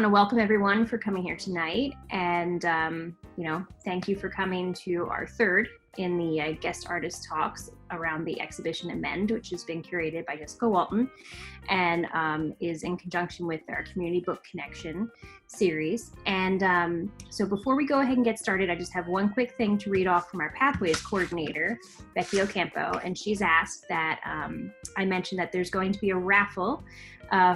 to welcome everyone for coming here tonight, and thank you for coming to our third in the guest artist talks around the exhibition Amend, which has been curated by Jessica Walton and is in conjunction with our Community Book Connection series. And so before we go ahead and get started, I just have one quick thing to read off from our Pathways coordinator, Becky Ocampo, and she's asked that I mentioned that there's going to be a raffle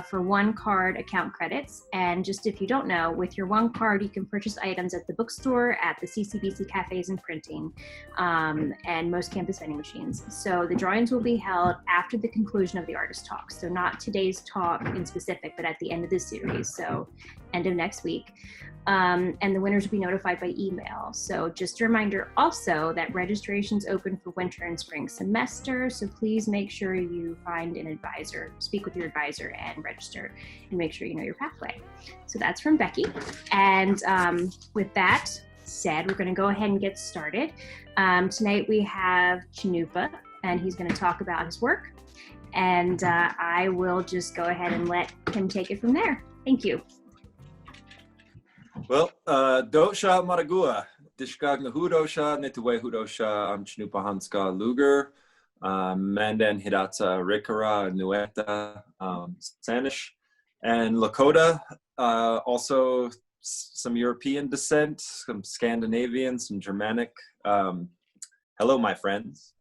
for one card account credits. And just if you don't know, with your one card, you can purchase items at the bookstore, at the CCBC cafes and printing, and most campus vending machines. So the drawings will be held after the conclusion of the artist talks. So not today's talk in specific, but at the end of this series. So end of next week. And the winners will be notified by email. So just a reminder also that registration's open for winter and spring semester. So please make sure you find an advisor, speak with your advisor and register, and make sure you know your pathway. So that's from Becky. And with that said, we're going to go ahead and get started. Tonight we have Cannupa, and he's going to talk about his work. And I will just go ahead and let him take it from there. Thank you. Well, Dosha Maragua, Dishkag Nahudosha, Nituwe Hudosha, I'm Cannupa Hanska Luger, Mandan Hidatsa Rikara, Nueta, Sanish, and Lakota, also some European descent, some Scandinavian, some Germanic. Hello, my friends.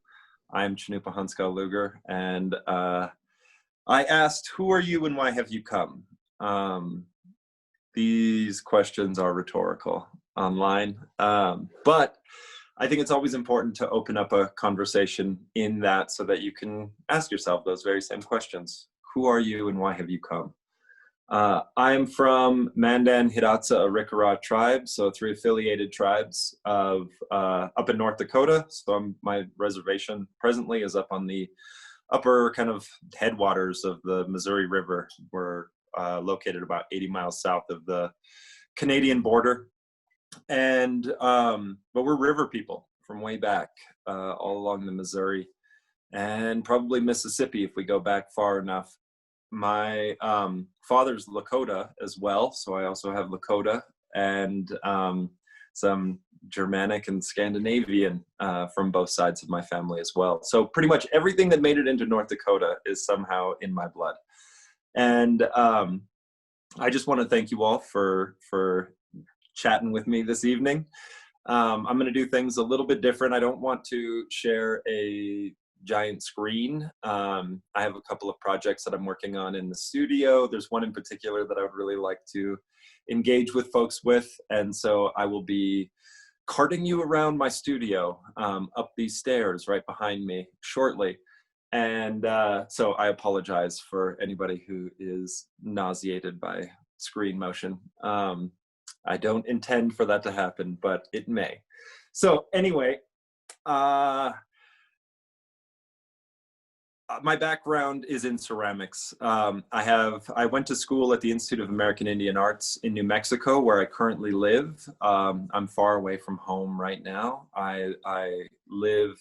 I'm Cannupa Hanska Luger, and I asked, who are you and why have you come? These questions are rhetorical online, but I think it's always important to open up a conversation in that so that you can ask yourself those very same questions. Who are you and why have you come? I am from Mandan Hidatsa Rikara tribe, so 3 affiliated tribes of up in North Dakota. So my reservation presently is up on the upper kind of headwaters of the Missouri River. We're located about 80 miles south of the Canadian border. And, but we're river people from way back, all along the Missouri and probably Mississippi if we go back far enough. My father's Lakota as well, so I also have Lakota and some Germanic and Scandinavian from both sides of my family as well. So pretty much everything that made it into North Dakota is somehow in my blood. And I just want to thank you all for chatting with me this evening. I'm going to do things a little bit different. I don't want to share a giant screen. I have a couple of projects that I'm working on in the studio. There's one in particular that I would really like to engage with folks with. And so I will be carting you around my studio up these stairs right behind me shortly. And so I apologize for anybody who is nauseated by screen motion. I don't intend for that to happen, but it may. So anyway, my background is in ceramics. I went to school at the Institute of American Indian Arts in New Mexico, where I currently live. I'm far away from home right now. I live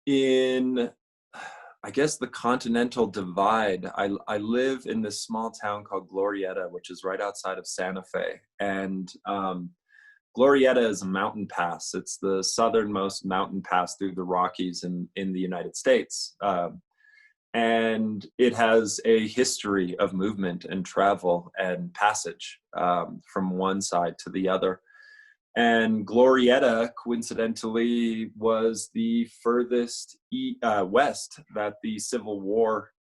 in, I guess, the Continental Divide. I live in this small town called Glorieta, which is right outside of Santa Fe. And Glorieta is a mountain pass. It's the southernmost mountain pass through the Rockies in the United States. And it has a history of movement and travel and passage from one side to the other. And Glorieta, coincidentally, was the furthest west that the Civil War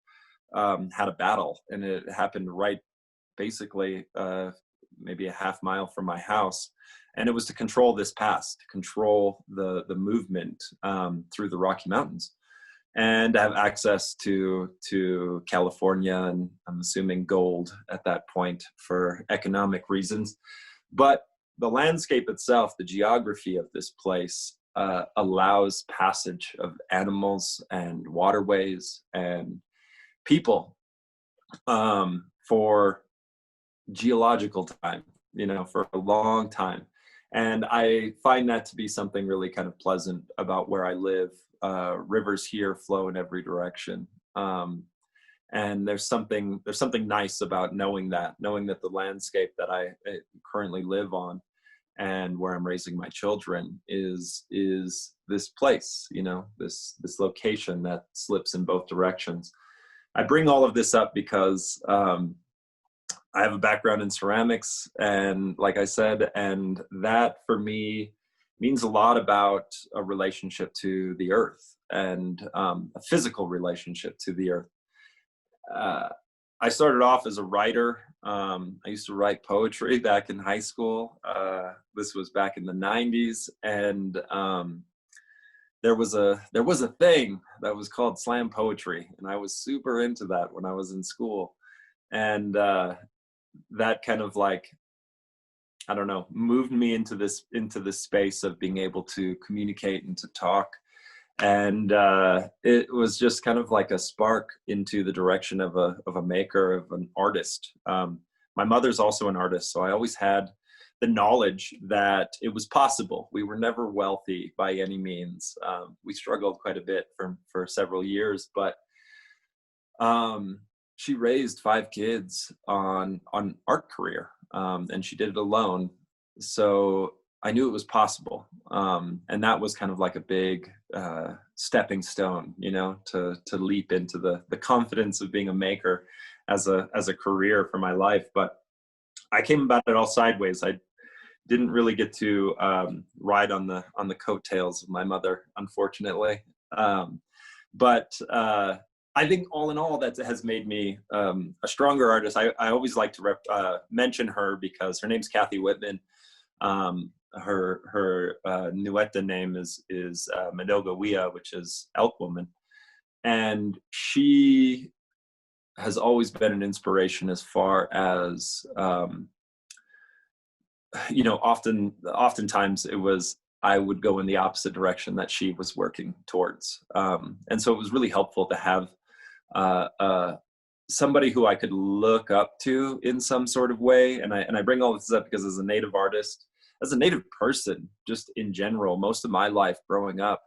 had a battle. And it happened right basically maybe a half mile from my house. And it was to control this pass, to control the movement through the Rocky Mountains and have access to California, and I'm assuming gold at that point for economic reasons. But the landscape itself, the geography of this place allows passage of animals and waterways and people for geological time, for a long time. And I find that to be something really kind of pleasant about where I live. Rivers here flow in every direction. And there's something nice about knowing that the landscape that I currently live on and where I'm raising my children is this place, you know, this location that slips in both directions. I bring all of this up because I have a background in ceramics, and like I said, and that for me means a lot about a relationship to the earth, and a physical relationship to the earth. I started off as a writer. I used to write poetry back in high school. This was back in the 90s, and there was a thing that was called slam poetry, and I was super into that when I was in school. And that kind of like, I don't know, moved me into this space of being able to communicate and to talk. And it was just kind of like a spark into the direction of a maker, of an artist. My mother's also an artist, so I always had the knowledge that it was possible. We were never wealthy by any means. We struggled quite a bit for several years, but she raised 5 kids on art career, and she did it alone. So I knew it was possible. And that was kind of like a big stepping stone, you know, to leap into the confidence of being a maker as a career for my life. But I came about it all sideways. I didn't really get to ride on the coattails of my mother, unfortunately. But I think all in all, that has made me a stronger artist. I always like to mention her because her name's Kathy Whitman. Her Nueta name is Menoga Wia, which is Elk Woman, and she has always been an inspiration as far as you know. Oftentimes it was I would go in the opposite direction that she was working towards, and so it was really helpful to have somebody who I could look up to in some sort of way. And I bring all this up because as a Native artist, as a Native person, just in general, most of my life growing up,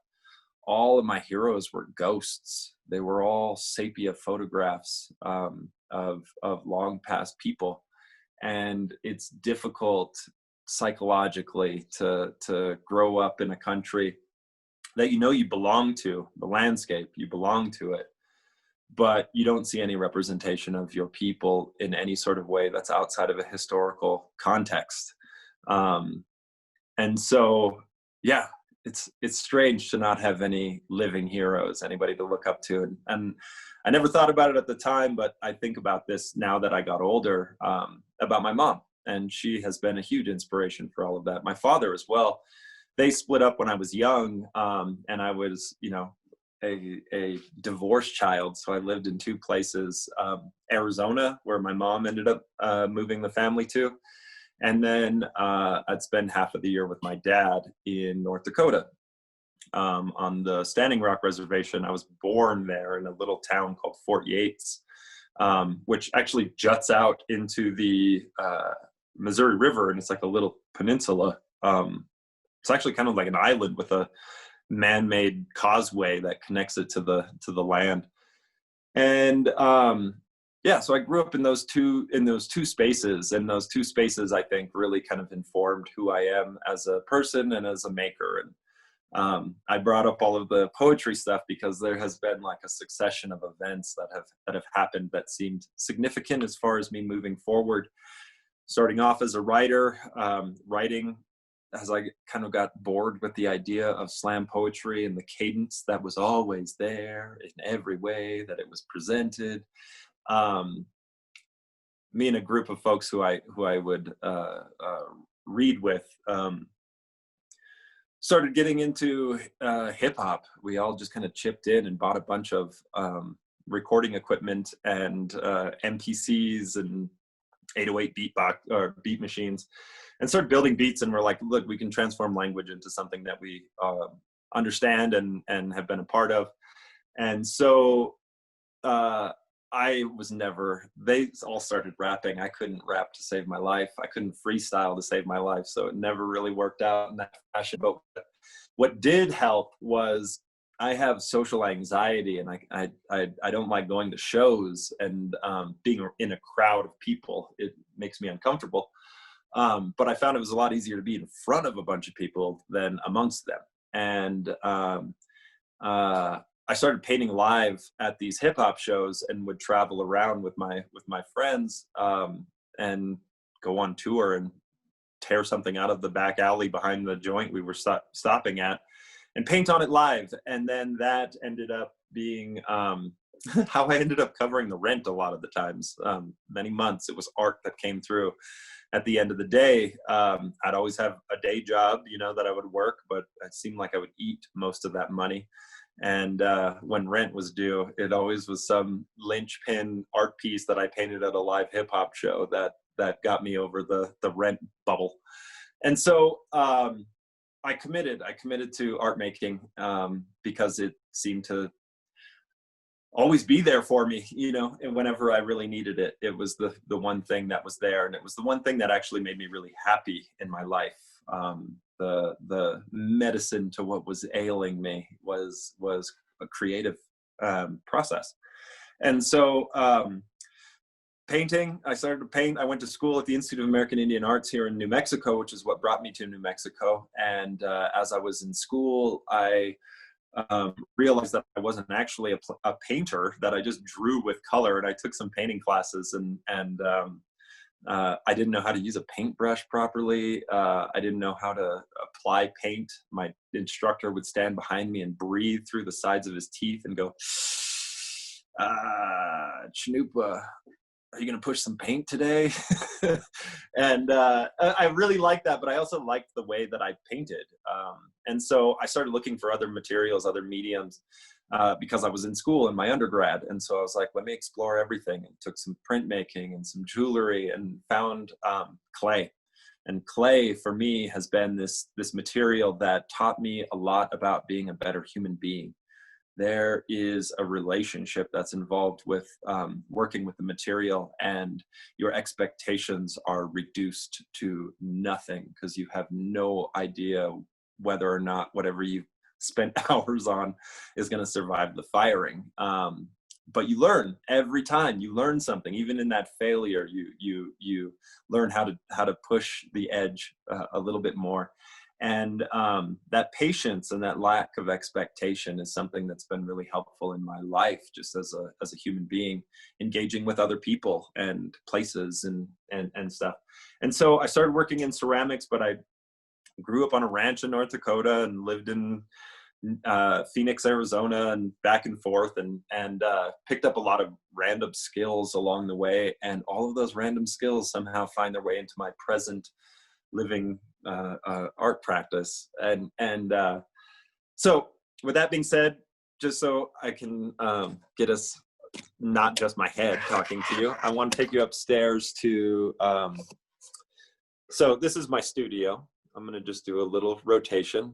all of my heroes were ghosts. They were all sepia photographs of long past people. And it's difficult psychologically to grow up in a country that you know you belong to, the landscape, you belong to it, but you don't see any representation of your people in any sort of way that's outside of a historical context. And so, yeah, it's strange to not have any living heroes, anybody to look up to. And I never thought about it at the time, but I think about this now that I got older, about my mom. And she has been a huge inspiration for all of that. My father as well. They split up when I was young, and I was, you know, a divorced child. So I lived in 2 places, Arizona, where my mom ended up moving the family to. And then I'd spend half of the year with my dad in North Dakota, on the Standing Rock Reservation. I was born there in a little town called Fort Yates, which actually juts out into the Missouri River, and it's like a little peninsula. It's actually kind of like an island with a man-made causeway that connects it to the land. And yeah, so I grew up in those two spaces, and those 2 spaces I think really kind of informed who I am as a person and as a maker. And I brought up all of the poetry stuff because there has been like a succession of events that have happened that seemed significant as far as me moving forward. Starting off as a writer, writing as I kind of got bored with the idea of slam poetry and the cadence that was always there in every way that it was presented. Me and a group of folks who I would read with started getting into hip hop. We all just kind of chipped in and bought a bunch of recording equipment and MPCs and 808 beatbox or beat machines, and started building beats. And we're like, look, we can transform language into something that we understand and have been a part of. And so I was never, they all started rapping. I couldn't rap to save my life. I couldn't freestyle to save my life. So it never really worked out in that fashion. But what did help was I have social anxiety, and I don't like going to shows and being in a crowd of people. It makes me uncomfortable. But I found it was a lot easier to be in front of a bunch of people than amongst them. And I started painting live at these hip hop shows and would travel around with my friends and go on tour and tear something out of the back alley behind the joint we were stopping at and paint on it live. And then that ended up being how I ended up covering the rent a lot of the times. Many months it was art that came through. At the end of the day, I'd always have a day job, you know, that I would work, but it seemed like I would eat most of that money. And when rent was due, it always was some linchpin art piece that I painted at a live hip hop show that got me over the rent bubble. And so I committed to art making because it seemed to always be there for me, you know, and whenever I really needed it, it was the one thing that was there. And it was the one thing that actually made me really happy in my life. The medicine to what was ailing me was a creative process. And so painting, I started to paint. I went to school at the Institute of American Indian Arts here in New Mexico, which is what brought me to New Mexico. And as I was in school, I realized that I wasn't actually a painter, that I just drew with color. And I took some painting classes, and I didn't know how to use a paintbrush properly. I didn't know how to apply paint. My instructor would stand behind me and breathe through the sides of his teeth and go, Cannupa, are you going to push some paint today? And I really liked that, but I also liked the way that I painted. And so I started looking for other materials, other mediums, because I was in school in my undergrad. And so I was like, let me explore everything, and took some printmaking and some jewelry, and found clay. And clay for me has been this material that taught me a lot about being a better human being. There is a relationship that's involved with working with the material, and your expectations are reduced to nothing because you have no idea whether or not whatever you spent hours on is going to survive the firing. But you learn every time. You learn something. Even in that failure, you learn how to push the edge a little bit more. And that patience and that lack of expectation is something that's been really helpful in my life, just as a human being, engaging with other people and places and stuff. And so I started working in ceramics, but I grew up on a ranch in North Dakota and lived in Phoenix, Arizona, and back and forth, and picked up a lot of random skills along the way. And all of those random skills somehow find their way into my present living art practice. And so with that being said, just so I can get us not just my head talking to you, I want to take you upstairs to so this is my studio. I'm going to just do a little rotation.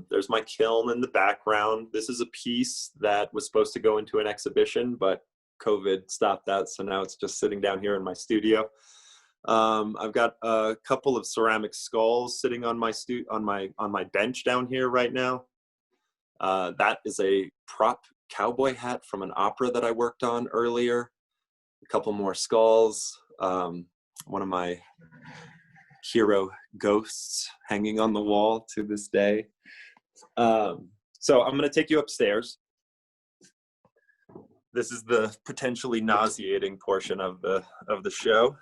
There's my kiln in the background. This is a piece that was supposed to go into an exhibition, but COVID stopped that, so now it's just sitting down here in my studio. I've got a couple of ceramic skulls sitting on my bench down here right now. That is a prop cowboy hat from an opera that I worked on earlier. A couple more skulls. One of my hero ghosts hanging on the wall to this day. So I'm going to take you upstairs. This is the potentially nauseating portion of the show.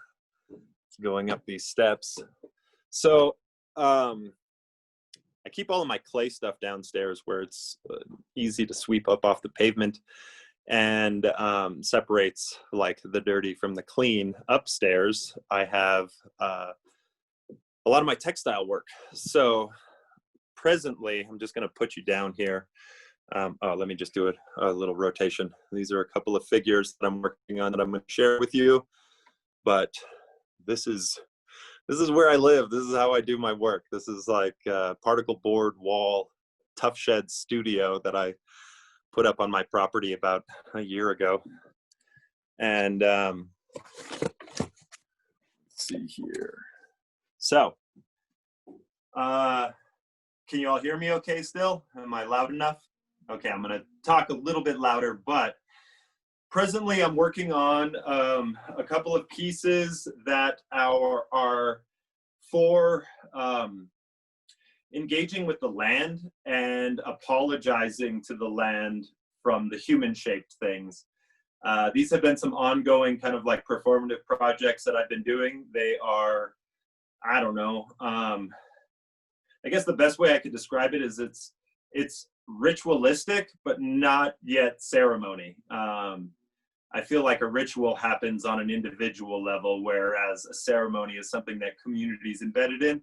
Going up these steps. So I keep all of my clay stuff downstairs where it's easy to sweep up off the pavement, and separates like the dirty from the clean. Upstairs I have a lot of my textile work. So presently I'm just going to put you down here. Let me just do a little rotation. These are a couple of figures that I'm working on that I'm going to share with you, but this is where I live. This is how I do my work. This is like a particle board wall, tough shed studio that I put up on my property about a year ago. And let's see here. So, can you all hear me okay still? Am I loud enough? Okay, I'm going to talk a little bit louder, but presently I'm working on a couple of pieces that are for engaging with the land and apologizing to the land from the human-shaped things. These have been some ongoing kind of like performative projects that I've been doing. They are, I don't know, I guess the best way I could describe it is it's ritualistic, but not yet ceremony. I feel like a ritual happens on an individual level, whereas a ceremony is something that community is embedded in.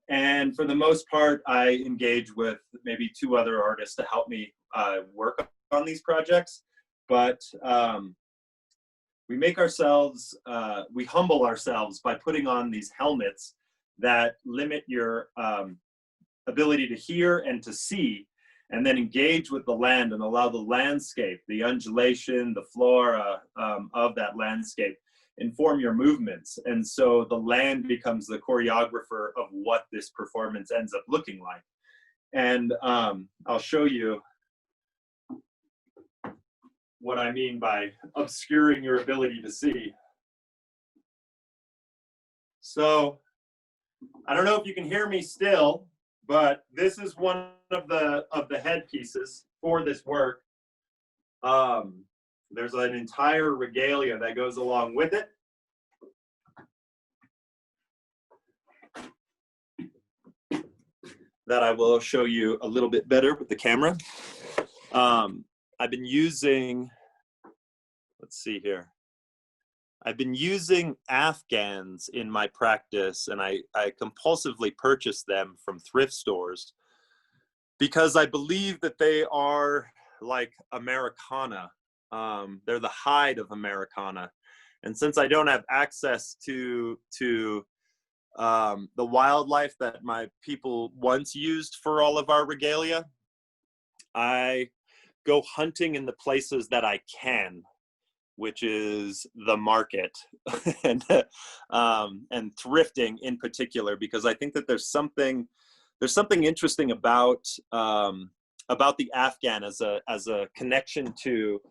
And for the most part, I engage with maybe 2 other artists to help me work on these projects. But we make ourselves, we humble ourselves by putting on these helmets that limit your ability to hear and to see, and then engage with the land and allow the landscape, the undulation, the flora of that landscape inform your movements. And so the land becomes the choreographer of what this performance ends up looking like. And I'll show you what I mean by obscuring your ability to see. So I don't know if you can hear me still, but this is one of the headpieces for this work. There's an entire regalia that goes along with it. That I will show you a little bit better with the camera. I've been using, let's see here. I've been using Afghans in my practice, and I compulsively purchase them from thrift stores because I believe that they are like Americana. They're the hide of Americana. And since I don't have access to the wildlife that my people once used for all of our regalia, I go hunting in the places that I can, which is the market and thrifting in particular, because I think that there's something interesting about the Afghan as a connection to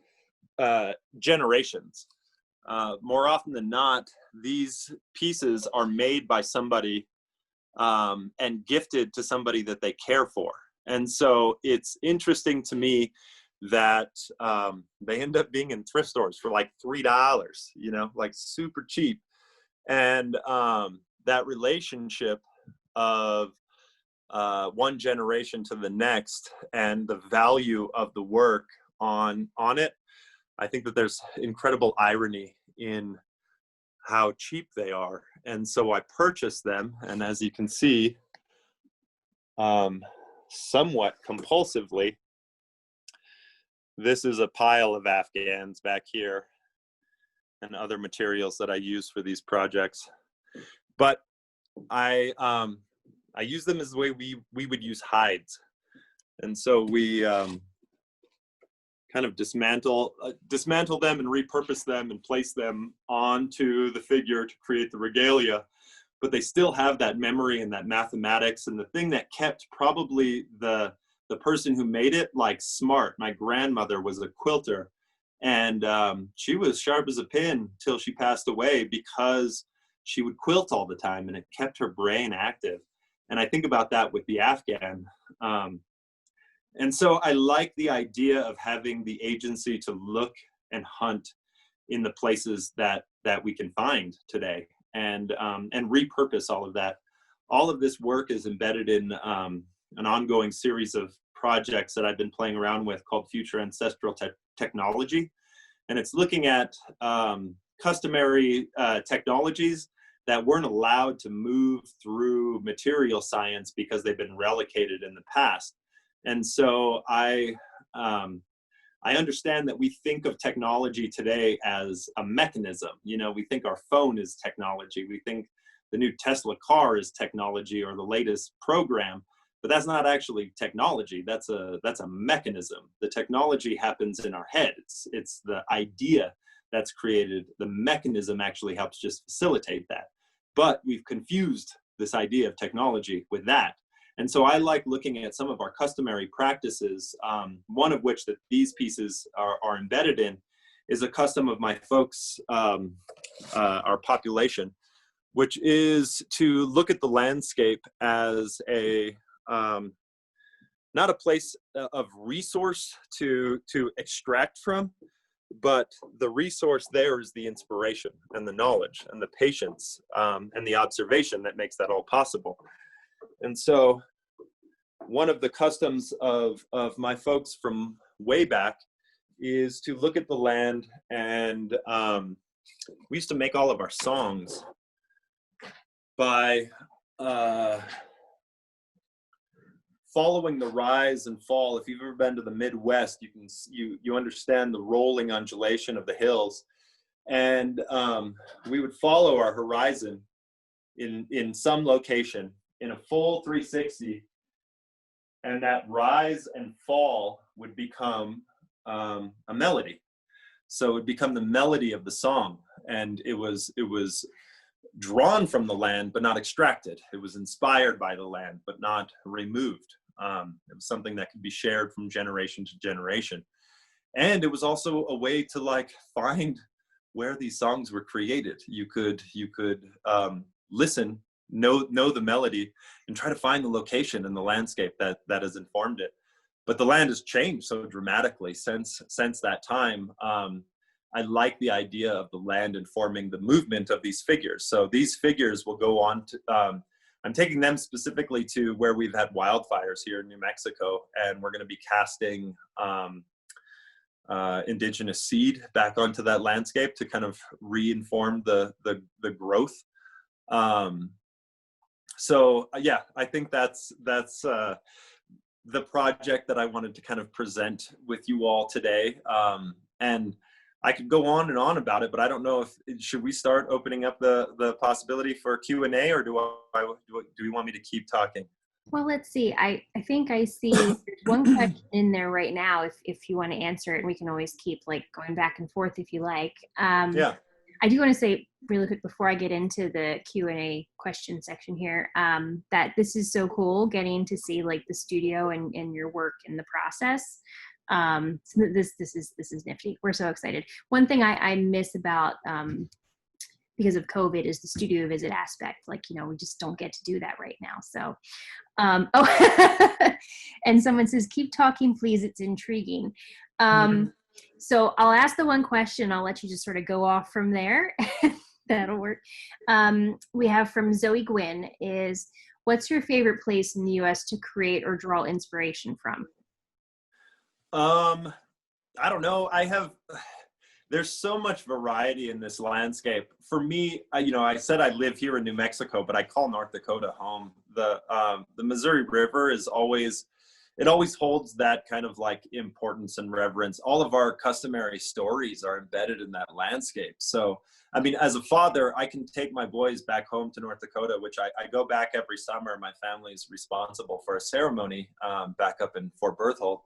generations. More often than not, these pieces are made by somebody and gifted to somebody that they care for. And so it's interesting to me that they end up being in thrift stores for like $3, you know, like super cheap. And that relationship of one generation to the next and the value of the work on it, I think that there's incredible irony in how cheap they are. And so I purchased them, and as you can see, somewhat compulsively, this is a pile of Afghans back here and other materials that I use for these projects. But I use them as the way we would use hides. And so we kind of dismantle them and repurpose them and place them onto the figure to create the regalia. But they still have that memory and that mathematics, and the thing that kept probably the person who made it like smart. My grandmother was a quilter, and she was sharp as a pin till she passed away because she would quilt all the time, and it kept her brain active. And I think about that with the Afghan. And so I like the idea of having the agency to look and hunt in the places that we can find today, and repurpose all of that. All of this work is embedded in an ongoing series of projects that I've been playing around with called Future Ancestral Technology. And it's looking at customary technologies that weren't allowed to move through material science because they've been relocated in the past. And so I understand that we think of technology today as a mechanism. You know, we think our phone is technology. We think the new Tesla car is technology, or the latest program, but that's not actually technology. That's a mechanism. The technology happens in our head. It's the idea that's created. The mechanism actually helps just facilitate that. But we've confused this idea of technology with that. And so I like looking at some of our customary practices, one of which that these pieces are embedded in is a custom of my folks, our population, which is to look at the landscape as not a place of resource to extract from, but the resource there is the inspiration and the knowledge and the patience and the observation that makes that all possible. And so one of the customs of my folks from way back is to look at the land, and we used to make all of our songs by following the rise and fall. If you've ever been to the Midwest, you understand the rolling undulation of the hills, and we would follow our horizon in some location in a full 360, and that rise and fall would become a melody. So it would become the melody of the song, and it was drawn from the land but not extracted. It was inspired by the land but not removed. It was something that could be shared from generation to generation. And it was also a way to like find where these songs were created. You could listen, know the melody, and try to find the location and the landscape that has informed it. But the land has changed so dramatically since that time. I like the idea of the land informing the movement of these figures. So these figures will go on to, I'm taking them specifically to where we've had wildfires here in New Mexico, and we're going to be casting indigenous seed back onto that landscape to kind of re-inform the growth. So yeah, I think that's the project that I wanted to kind of present with you all today. And I could go on and on about it, but I don't know should we start opening up the possibility for Q&A, or do we want me to keep talking? Well, let's see. I think I see there's one question in there right now. If you want to answer it, we can always keep like going back and forth if you like. Yeah. I do want to say really quick before I get into the Q&A question section here, that this is so cool getting to see like the studio and your work in the process. So this is nifty. We're so excited. One thing I miss about because of COVID is the studio visit aspect. Like, we just don't get to do that right now. So, and someone says, keep talking, please. It's intriguing. So I'll ask the one question. I'll let you just sort of go off from there. That'll work. We have from Zoe Gwynn is, what's your favorite place in the U.S. to create or draw inspiration from? I don't know. There's so much variety in this landscape. For me, I said I live here in New Mexico, but I call North Dakota home. The Missouri River always holds that kind of like importance and reverence. All of our customary stories are embedded in that landscape. So, I mean, as a father, I can take my boys back home to North Dakota, which I go back every summer. My family is responsible for a ceremony back up in Fort Berthold,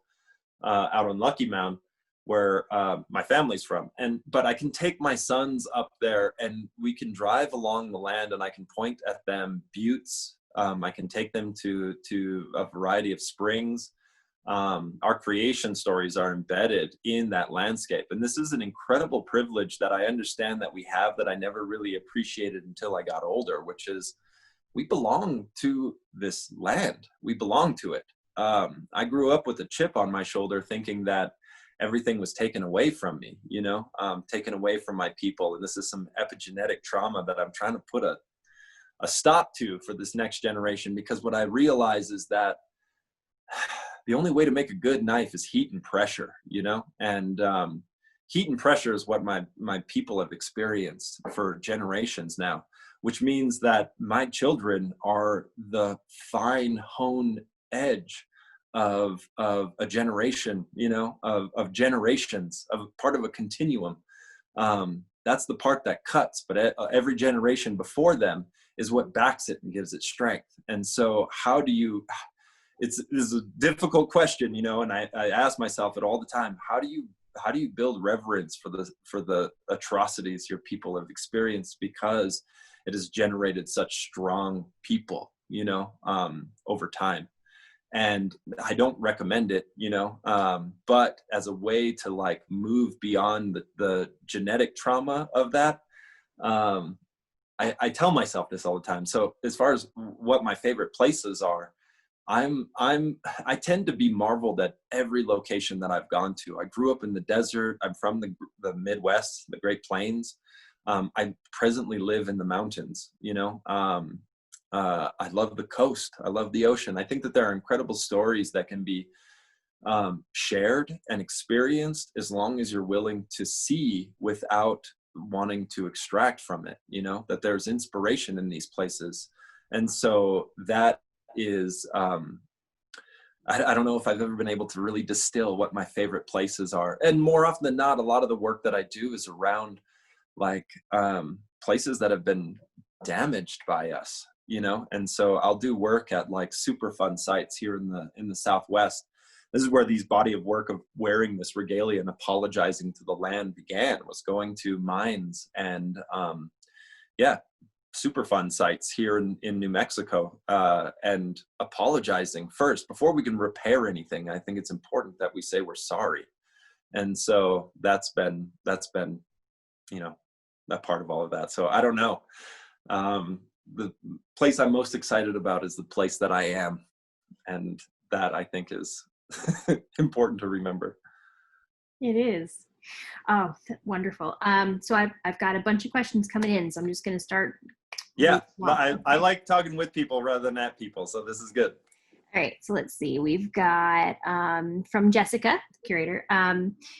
out on Lucky Mound, where my family's from. But I can take my sons up there and we can drive along the land and I can point at them buttes. I can take them to a variety of springs. Our creation stories are embedded in that landscape. And this is an incredible privilege that I understand that we have that I never really appreciated until I got older, which is we belong to this land. We belong to it. I grew up with a chip on my shoulder thinking that everything was taken away from me, taken away from my people. And this is some epigenetic trauma that I'm trying to put a stop to for this next generation, because what I realize is that the only way to make a good knife is heat and pressure, and heat and pressure is what my people have experienced for generations now, which means that my children are the fine honed edge of a generation, of generations, of part of a continuum. That's the part that cuts, but every generation before them is what backs it and gives it strength. And so how do you, this is a difficult question, and I ask myself it all the time. How do you build reverence for the atrocities your people have experienced, because it has generated such strong people, you know, over time. And I don't recommend it, you know, but as a way to like move beyond the genetic trauma of that, I tell myself this all the time. So as far as what my favorite places are, I tend to be marveled at every location that I've gone to. I grew up in the desert. I'm from the Midwest, the Great Plains. I presently live in the mountains, you know. I love the coast. I love the ocean. I think that there are incredible stories that can be shared and experienced as long as you're willing to see without wanting to extract from it, you know, that there's inspiration in these places. And so that is, I don't know if I've ever been able to really distill what my favorite places are. And more often than not, a lot of the work that I do is around like places that have been damaged by us, you know. And so I'll do work at like super fun sites here in the Southwest. This is where these body of work of wearing this regalia and apologizing to the land began, was going to mines and yeah, super fun sites here in New Mexico, and apologizing first before we can repair anything. I think it's important that we say we're sorry. And so that's been, you know, that part of all of that. So I don't know. The place I'm most excited about is the place that I am. And that I think is important to remember. It is. Oh, wonderful. So I've got a bunch of questions coming in, so I'm just going to start. Yeah, I like talking with people rather than at people, so this is good. All right, so let's see. We've got from Jessica, curator.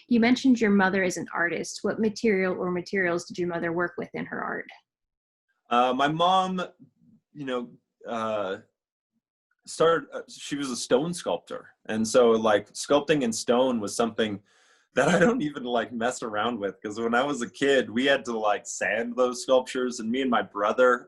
You mentioned your mother is an artist. What material or materials did your mother work with in her art? My mom, you know, she was a stone sculptor, and so like sculpting in stone was something that I don't even like mess around with, because when I was a kid we had to like sand those sculptures, and me and my brother,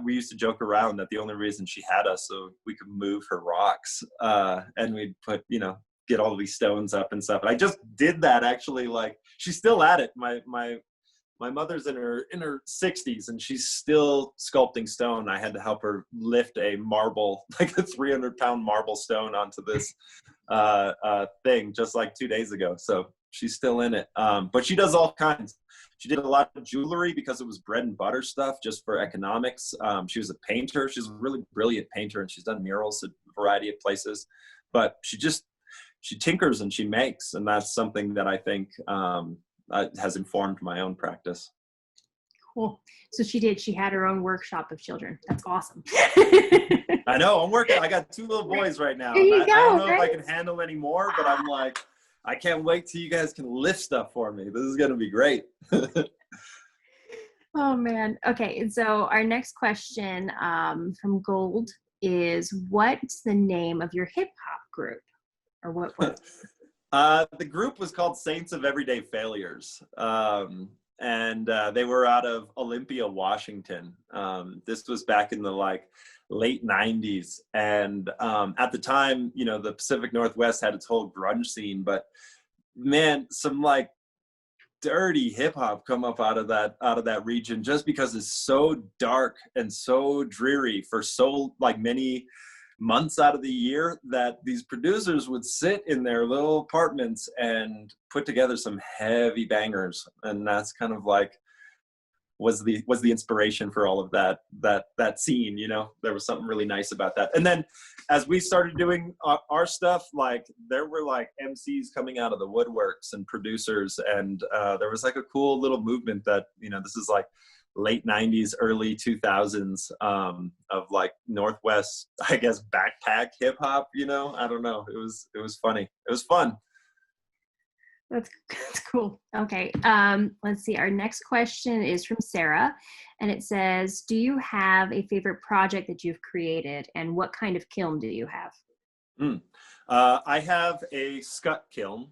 we used to joke around that the only reason she had us so we could move her rocks, and we'd put, you know, get all these stones up and stuff. And I just did that actually. Like, she's still at it. My mother's in her 60s and she's still sculpting stone. I had to help her lift a marble, like a 300-pound marble stone onto this thing just like 2 days ago. So she's still in it. But she does all kinds. She did a lot of jewelry because it was bread and butter stuff just for economics. She was a painter. She's a really brilliant painter, and she's done murals at a variety of places. But she tinkers and she makes, and that's something that I think has informed my own practice. Cool. So she had her own workshop of children. That's awesome. I know, I'm working. I got 2 little boys right now. There you go, I don't know right? if I can handle any more, but I'm like, I can't wait till you guys can lift stuff for me. This is going to be great. Oh man. Okay. So our next question from Gold is, what's the name of your hip hop group, or what was the group was called Saints of Everyday Failures. And they were out of Olympia, Washington. This was back in the like late 90s. And at the time, you know, the Pacific Northwest had its whole grunge scene, but man, some like dirty hip hop come up out of that region, just because it's so dark and so dreary for so like many months out of the year, that these producers would sit in their little apartments and put together some heavy bangers. And that's kind of like was the inspiration for all of that scene. You know, there was something really nice about that. And then as we started doing our stuff, like there were like MCs coming out of the woodworks and producers, and there was like a cool little movement that, you know, this is like late 90s, early 2000s, of like Northwest, I guess, backpack hip hop, you know. I don't know. It was funny. It was fun. That's cool. Okay. Let's see. Our next question is from Sarah, and it says, do you have a favorite project that you've created, and what kind of kiln do you have? I have a scut kiln.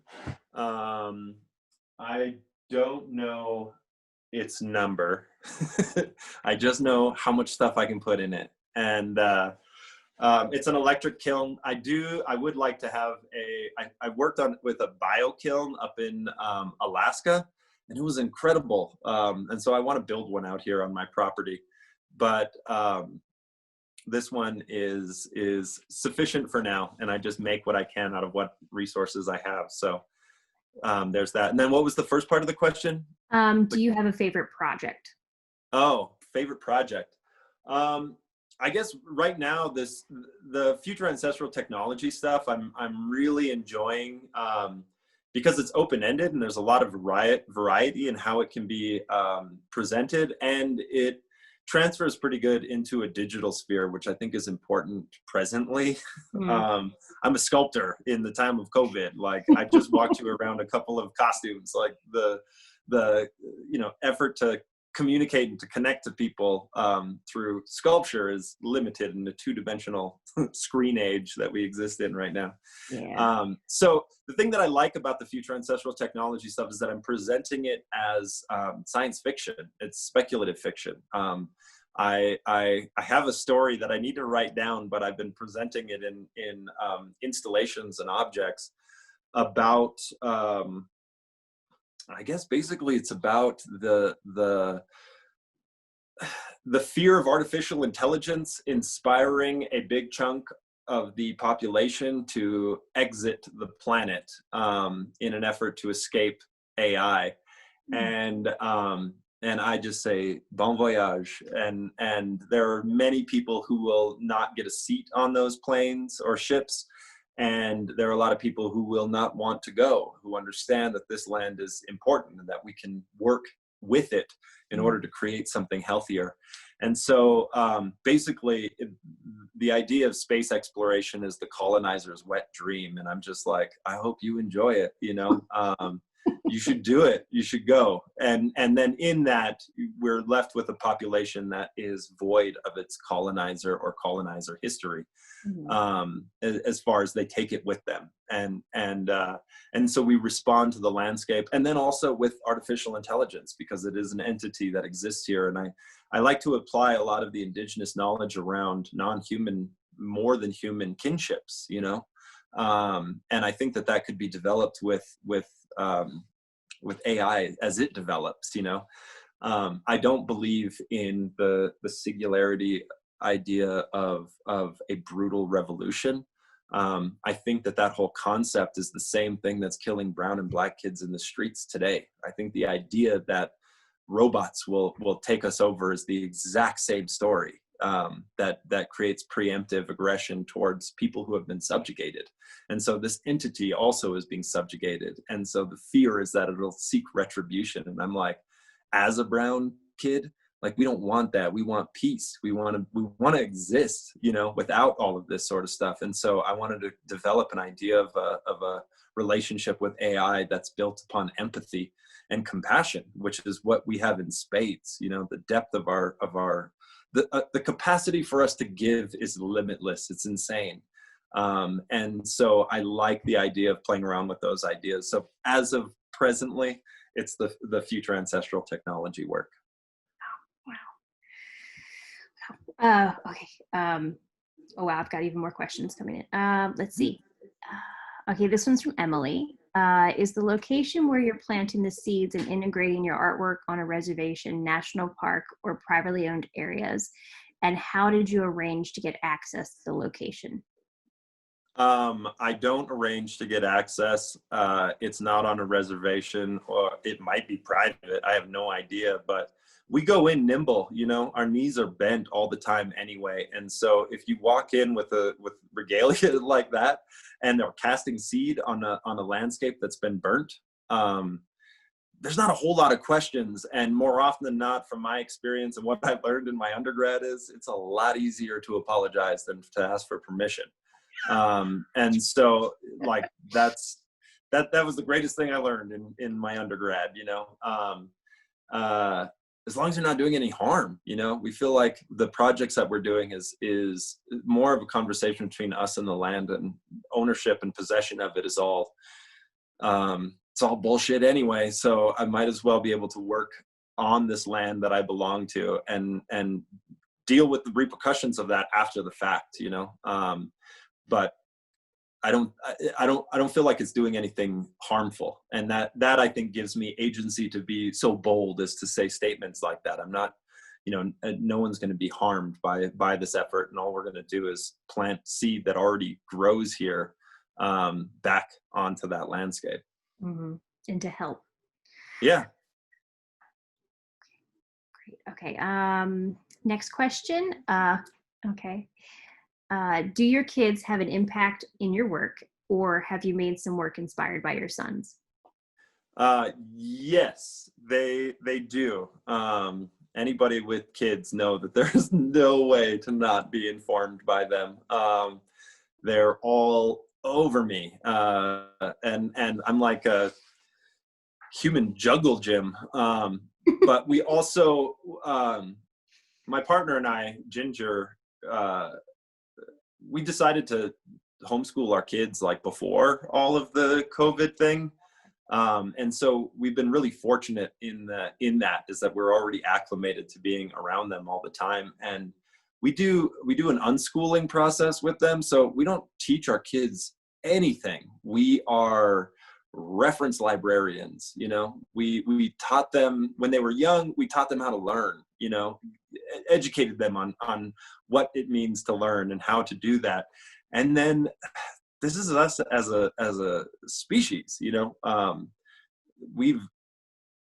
I don't know its number. I just know how much stuff I can put in it. And it's an electric kiln. I would like to have I worked with a bio kiln up in Alaska, and it was incredible. And so I want to build one out here on my property. But this one is sufficient for now, and I just make what I can out of what resources I have. So there's that. And then what was the first part of the question? Do you have a favorite project? Oh, favorite project. I guess right now the future ancestral technology stuff I'm really enjoying, because it's open-ended and there's a lot of variety in how it can be presented, and it transfers pretty good into a digital sphere, which I think is important presently. I'm a sculptor in the time of COVID. Like, I just walked you around a couple of costumes. Like the effort to communicate and to connect to people through sculpture is limited in the two-dimensional screen age that we exist in right now. Yeah. So the thing that I like about the future ancestral technology stuff is that I'm presenting it as science fiction. It's speculative fiction. I have a story that I need to write down, but I've been presenting it in installations and objects about, I guess basically it's about the fear of artificial intelligence inspiring a big chunk of the population to exit the planet in an effort to escape AI. And I just say bon voyage. And there are many people who will not get a seat on those planes or ships. And there are a lot of people who will not want to go, who understand that this land is important and that we can work with it in order to create something healthier. And so basically, the idea of space exploration is the colonizer's wet dream. And I'm just like, I hope you enjoy it, you should do it. You should go. And then in that, we're left with a population that is void of its colonizer or colonizer history, as far as they take it with them. And so we respond to the landscape, and then also with artificial intelligence, because it is an entity that exists here. And I like to apply a lot of the indigenous knowledge around non-human, more than human kinships, and I think that could be developed with AI as it develops. I don't believe in the singularity idea of a brutal revolution. I think that whole concept is the same thing that's killing brown and black kids in the streets today. I think the idea that robots will take us over is the exact same story, that creates preemptive aggression towards people who have been subjugated. And so this entity also is being subjugated. And so the fear is that it'll seek retribution. And I'm like, as a brown kid, like, we don't want that. We want peace. We want to exist, without all of this sort of stuff. And so I wanted to develop an idea of a relationship with AI that's built upon empathy and compassion, which is what we have in spades. The depth of the capacity for us to give is limitless. It's insane. And so I like the idea of playing around with those ideas. So as of presently, it's the future ancestral technology work. Okay. Oh wow, I've got even more questions coming in. Let's see. Okay, this one's from Emily. Is the location where you're planting the seeds and integrating your artwork on a reservation, national park, or privately owned areas? And how did you arrange to get access to the location? I don't arrange to get access. It's not on a reservation, or it might be private. I have no idea, but we go in nimble. Our knees are bent all the time anyway. And so if you walk in with regalia like that, and they're casting seed on a landscape that's been burnt, there's not a whole lot of questions. And more often than not, from my experience and what I learned in my undergrad, is it's a lot easier to apologize than to ask for permission. And so, like, that was the greatest thing I learned in my undergrad. As long as you're not doing any harm, we feel like the projects that we're doing is more of a conversation between us and the land, and ownership and possession of it is all, it's all bullshit anyway. So I might as well be able to work on this land that I belong to, and deal with the repercussions of that after the fact, but I don't feel like it's doing anything harmful. And that I think gives me agency to be so bold as to say statements like that. I'm not no one's going to be harmed by this effort, and all we're going to do is plant seed that already grows here back onto that landscape. Mm-hmm. And to help. Yeah. Great. Okay. Next question. Okay. Do your kids have an impact in your work, or have you made some work inspired by your sons? Yes, they do. Anybody with kids know that there's no way to not be informed by them. They're all over me, and I'm like a human juggle gym. But we also, my partner and I, Ginger, we decided to homeschool our kids like before all of the COVID thing. And so we've been really fortunate in that is that we're already acclimated to being around them all the time. And we do an unschooling process with them. So we don't teach our kids anything. We are reference librarians. We taught them when they were young, we taught them how to learn, educated them on what it means to learn and how to do that. And then this is us as a species, we've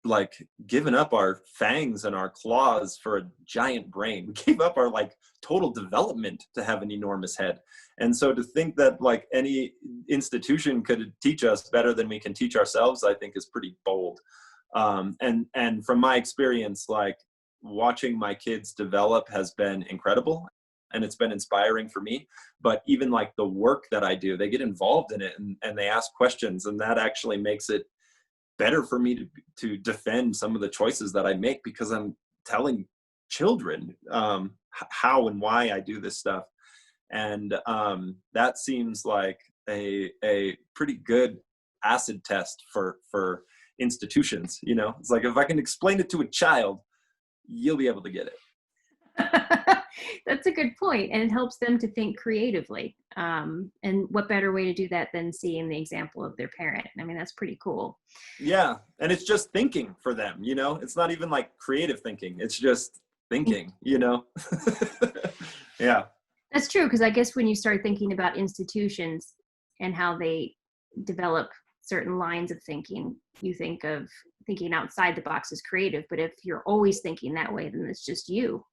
like given up our fangs and our claws for a giant brain. We gave up our like total development to have an enormous head. And so to think that like any institution could teach us better than we can teach ourselves, I think is pretty bold. And from my experience, like watching my kids develop has been incredible. And it's been inspiring for me. But even like the work that I do, they get involved in it and they ask questions, and that actually makes it better for me to defend some of the choices that I make, because I'm telling children how and why I do this stuff. And that seems like a pretty good acid test for institutions. It's like, if I can explain it to a child, you'll be able to get it. That's a good point, and it helps them to think creatively. And what better way to do that than seeing the example of their parent? I mean, that's pretty cool. Yeah, and it's just thinking for them. It's not even like creative thinking. It's just thinking. Yeah, that's true, because I guess when you start thinking about institutions and how they develop certain lines of thinking, you think of thinking outside the box as creative. But if you're always thinking that way, then it's just you.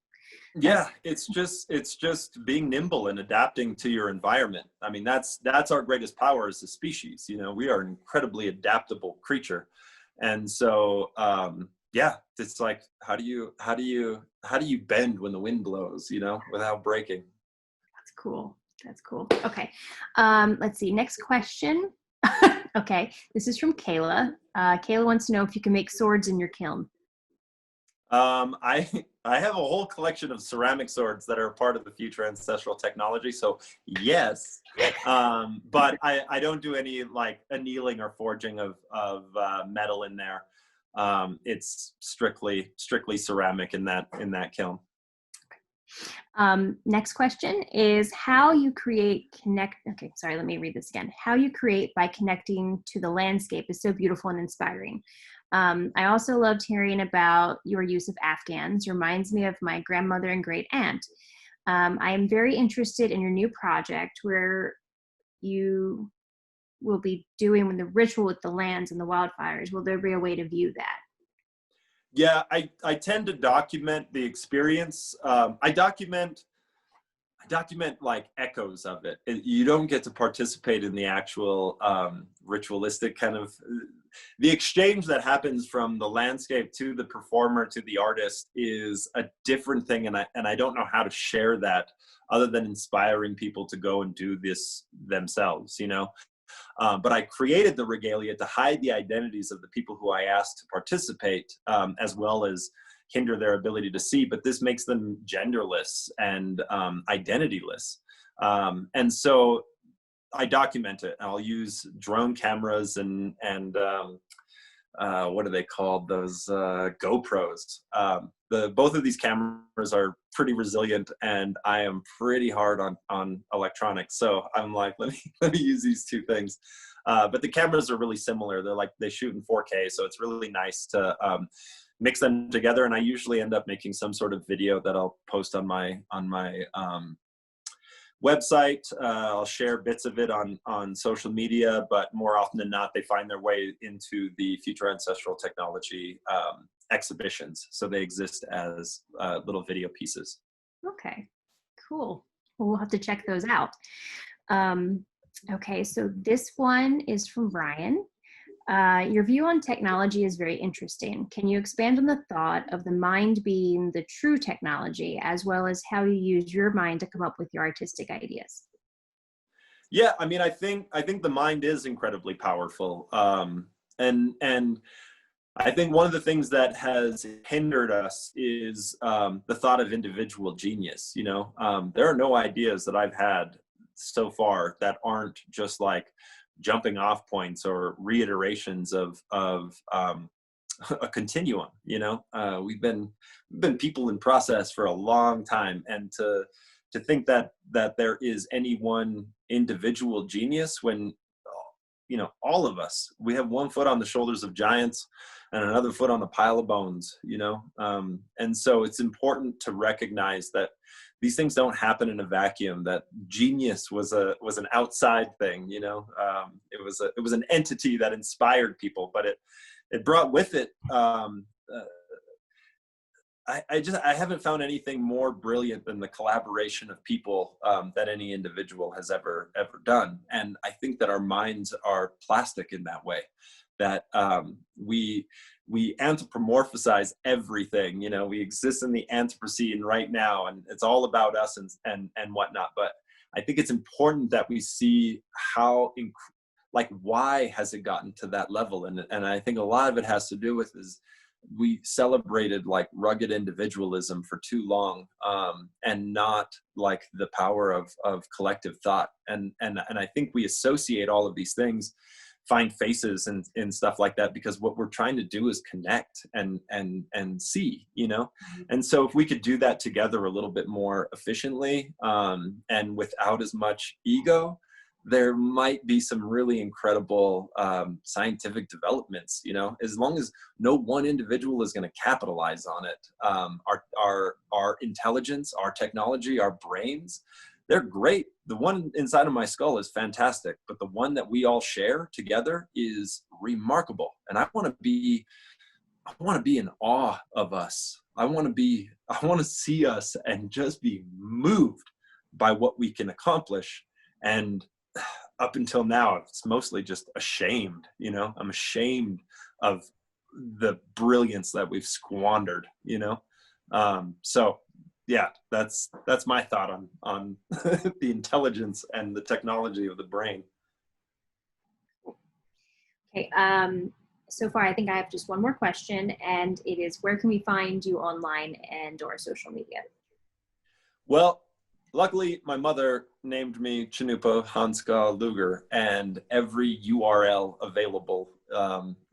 Yeah, it's just being nimble and adapting to your environment. I mean, that's our greatest power as a species. We are an incredibly adaptable creature. And so yeah, it's like, how do you bend when the wind blows, without breaking? That's cool. Okay. Let's see, next question. Okay, this is from Kayla. Kayla wants to know if you can make swords in your kiln. I have a whole collection of ceramic swords that are part of the future ancestral technology. So yes, but I don't do any like annealing or forging of metal in there. It's strictly ceramic in that kiln. Next question is how you create Okay, sorry, let me read this again. How you create by connecting to the landscape is so beautiful and inspiring. I also loved hearing about your use of Afghans. Reminds me of my grandmother and great aunt. I am very interested in your new project where you will be doing the ritual with the lands and the wildfires. Will there be a way to view that? Yeah, I tend to document the experience. I document like echoes of it. You don't get to participate in the actual ritualistic kind of the exchange that happens from the landscape to the performer to the artist is a different thing, and I don't know how to share that other than inspiring people to go and do this themselves. But I created the regalia to hide the identities of the people who I asked to participate, as well as hinder their ability to see. But this makes them genderless and identityless. And so I document it. I'll use drone cameras and what are they called? Those GoPros. Both of these cameras are pretty resilient, and I am pretty hard on electronics. So I'm like, let me use these two things. But the cameras are really similar. They shoot in 4K, so it's really nice to mix them together. And I usually end up making some sort of video that I'll post on my website. I'll share bits of it on social media, but more often than not, they find their way into the Future Ancestral Technology exhibitions. So they exist as little video pieces. Okay, cool. Well, we'll have to check those out. Okay, so this one is from Brian. Your view on technology is very interesting. Can you expand on the thought of the mind being the true technology, as well as how you use your mind to come up with your artistic ideas? Yeah, I mean, I think the mind is incredibly powerful, and I think one of the things that has hindered us is the thought of individual genius. You know, there are no ideas that I've had so far that aren't just like jumping off points or reiterations of a continuum. You know, we've been people in process for a long time, and to think that there is any one individual genius when, you know, all of us, we have one foot on the shoulders of giants and another foot on the pile of bones, you know? And so it's important to recognize that these things don't happen in a vacuum, that genius was an outside thing, you know? It was an entity that inspired people, but it brought with it, I haven't found anything more brilliant than the collaboration of people that any individual has ever done. And I think that our minds are plastic in that way, that we anthropomorphize everything. You know, we exist in the Anthropocene right now, and it's all about us and whatnot. But I think it's important that we see how why has it gotten to that level, and I think a lot of it has to do with is we celebrated like rugged individualism for too long, and not like the power of collective thought. And I think we associate all of these things, find faces and stuff like that, because what we're trying to do is connect and see, you know? And so if we could do that together a little bit more efficiently, and without as much ego, there might be some really incredible scientific developments, you know, as long as no one individual is going to capitalize on it. Our intelligence, our technology, our brains, they're great. The one inside of my skull is fantastic, but the one that we all share together is remarkable. And I want to be in awe of us. I want to see us and just be moved by what we can accomplish. And up until now, it's mostly just ashamed, you know, I'm ashamed of the brilliance that we've squandered, you know? So yeah, that's my thought on the intelligence and the technology of the brain. Okay, so far I think I have just one more question, and it is, where can we find you online and or social media? Well, luckily, my mother named me Cannupa Hanska Luger, and every URL available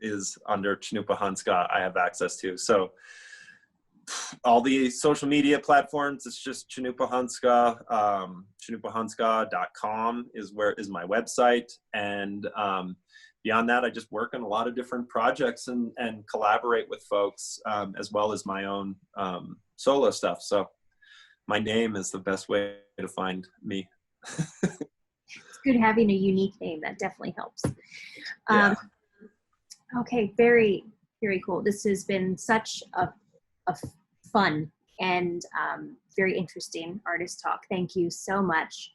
is under Cannupa Hanska I have access to. So all the social media platforms, it's just Cannupa Hanska. CannupaHanska.com is my website. And beyond that, I just work on a lot of different projects and collaborate with folks, as well as my own solo stuff. So my name is the best way to find me. It's good having a unique name. That definitely helps. Yeah. Okay, very, very cool. This has been such a fun and very interesting artist talk. Thank you so much.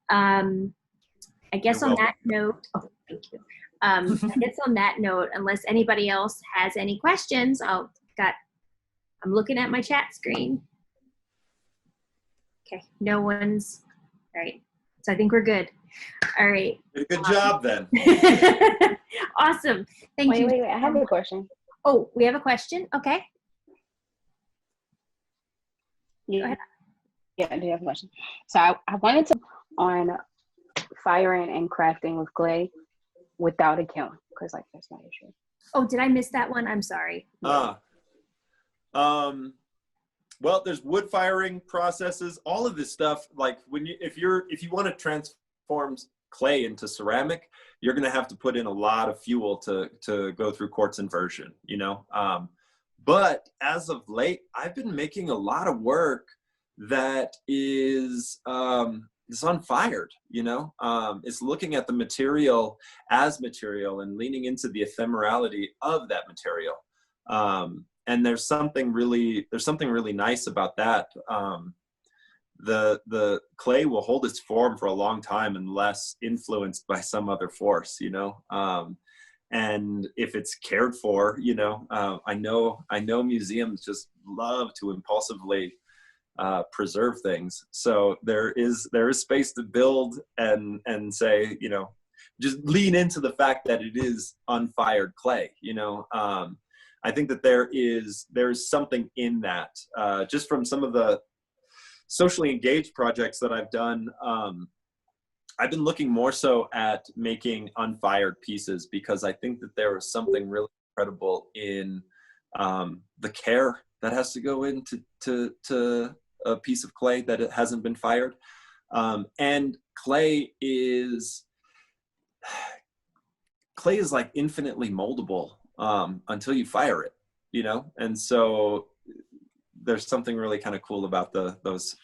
I guess on that note, oh, thank you. I guess on that note, unless anybody else has any questions, I'm looking at my chat screen. Okay, no one's, all right. So I think we're good. All right. Good job then. Awesome. Thank you. Wait, I have a question. Oh, we have a question? Okay. Yeah, I do have a question. So I wanted to on firing and crafting with clay without a kiln, because like that's my issue. Oh, did I miss that one? I'm sorry. Well, there's wood firing processes, all of this stuff. Like if you want to transform clay into ceramic, you're going to have to put in a lot of fuel to go through quartz inversion, you know? But as of late, I've been making a lot of work that is unfired, you know. It's looking at the material as material and leaning into the ephemerality of that material. And there's something really nice about that. The clay will hold its form for a long time unless influenced by some other force, you know. And if it's cared for, you know, I know museums just love to impulsively preserve things. So there is space to build and say, you know, just lean into the fact that it is unfired clay, you know. I think that there's something in that, just from some of the socially engaged projects that I've done. I've been looking more so at making unfired pieces because I think that there is something really incredible in the care that has to go into to a piece of clay that it hasn't been fired. And clay is like infinitely moldable until you fire it, you know? And so there's something really kind of cool about those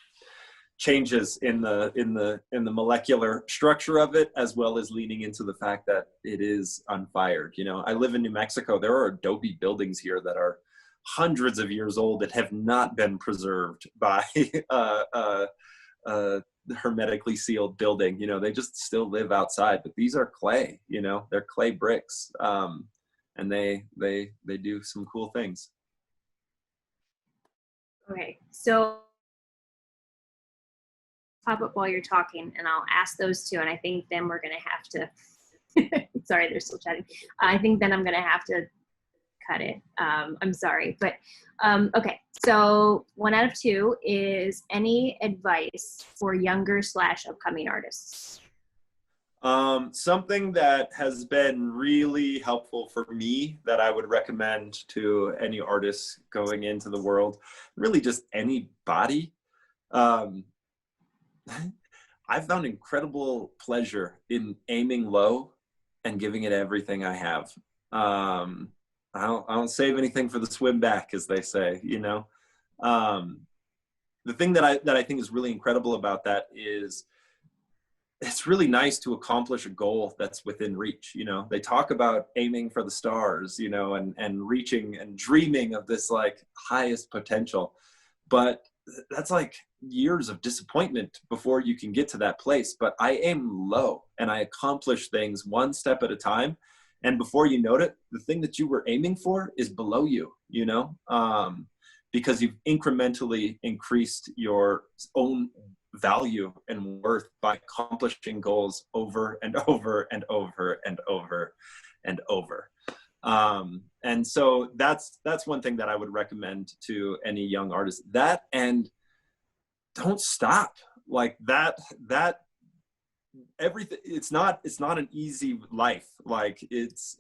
changes in the molecular structure of it, as well as leaning into the fact that it is unfired. You know, I live in New Mexico. There are adobe buildings here that are hundreds of years old that have not been preserved by hermetically sealed building. You know, they just still live outside, but these are clay, you know, they're clay bricks. And they do some cool things. Okay, so pop up while you're talking, and I'll ask those two, and I think then we're gonna have to, sorry, they're still chatting. I think then I'm gonna have to cut it. I'm sorry, but okay, so 1 out of 2 is any advice for younger / upcoming artists? Something that has been really helpful for me that I would recommend to any artists going into the world, really just anybody. I've found incredible pleasure in aiming low and giving it everything I have. I don't save anything for the swim back, as they say, you know. The thing that I think is really incredible about that is it's really nice to accomplish a goal that's within reach. You know, they talk about aiming for the stars, you know, and reaching and dreaming of this like highest potential, but that's like years of disappointment before you can get to that place. But I aim low and I accomplish things one step at a time. And before you know it, the thing that you were aiming for is below you, you know, because you've incrementally increased your own value and worth by accomplishing goals over and over and over and over and over. And so that's one thing that I would recommend to any young artist. That, and don't stop. Like that everything, it's not an easy life. Like it's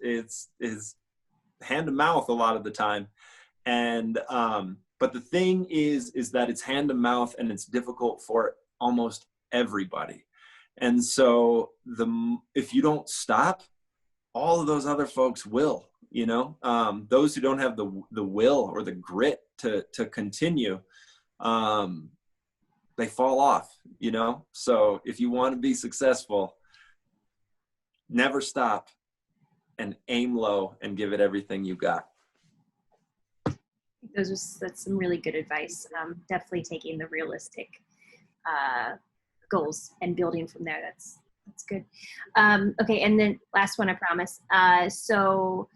hand to mouth a lot of the time. And but the thing is that it's hand to mouth and it's difficult for almost everybody. And so if you don't stop, all of those other folks will, you know. Those who don't have the will or the grit to continue, they fall off, you know. So if you want to be successful, never stop and aim low and give it everything you got. That's some really good advice. Definitely taking the realistic goals and building from there. That's good. Okay, and then last one, I promise. So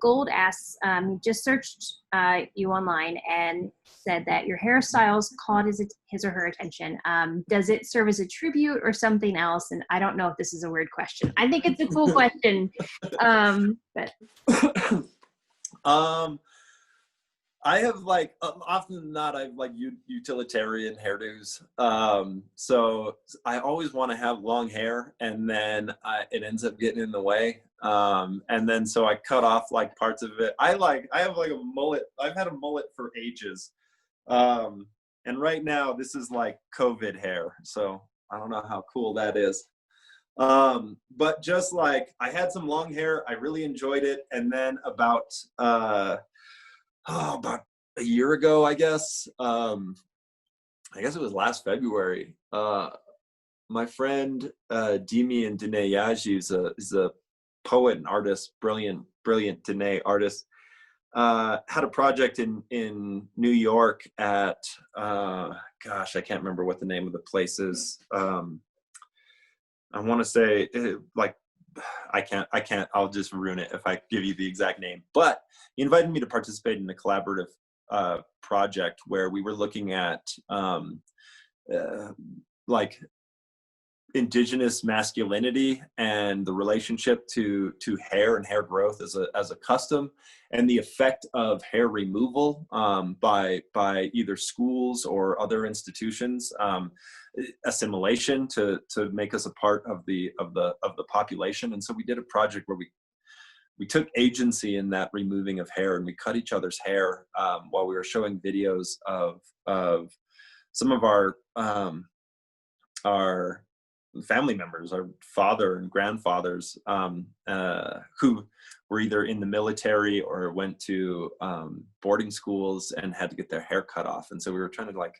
Gold asks, just searched you online and said that your hairstyles caught his or her attention. Does it serve as a tribute or something else? And I don't know if this is a weird question. I think it's a cool question. But I have like often than not, I've like utilitarian hairdos. So I always want to have long hair, and then it ends up getting in the way. And then so I cut off like parts of it. I have like a mullet. I've had a mullet for ages. And right now this is like COVID hair. So I don't know how cool that is. But just like I had some long hair, I really enjoyed it. And then about about a year ago, I guess. I guess it was last February. My friend Dimi and Danae Yaji is a poet and artist, brilliant Danae artist. Had a project in New York at gosh, I can't remember what the name of the place is. I want to say like I can't, I'll just ruin it if I give you the exact name. But he invited me to participate in a collaborative project where we were looking at like indigenous masculinity and the relationship to hair and hair growth as a custom, and the effect of hair removal by either schools or other institutions, assimilation to make us a part of the population. And so we did a project where we took agency in that removing of hair, and we cut each other's hair while we were showing videos of some of our family members, our father and grandfathers, who were either in the military or went to boarding schools and had to get their hair cut off. And so we were trying to like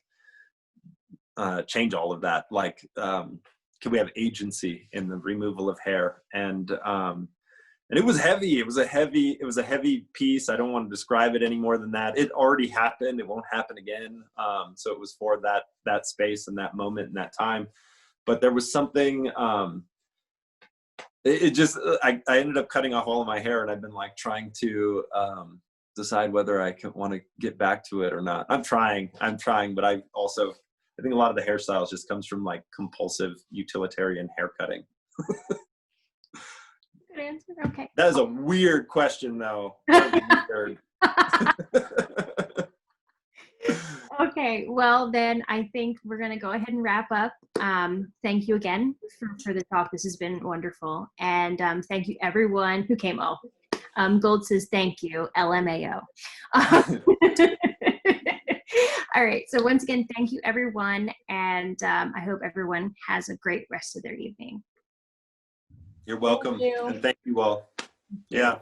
change all of that. Like, can we have agency in the removal of hair? And it was heavy. It was a heavy piece. I don't want to describe it any more than that. It already happened. It won't happen again. So it was for that space and that moment and that time. But there was something, I ended up cutting off all of my hair, and I've been like trying to decide whether I want to get back to it or not. I'm trying, but I think a lot of the hairstyles just comes from like compulsive utilitarian hair cutting. Good answer. Okay. That is a weird question though. Weird. Okay, well then I think we're gonna go ahead and wrap up. Thank you again for the talk. This has been wonderful. And thank you everyone who came. Gold says thank you, LMAO. All right, so once again, thank you everyone. And I hope everyone has a great rest of their evening. You're welcome. Thank you. And thank you all. Yeah.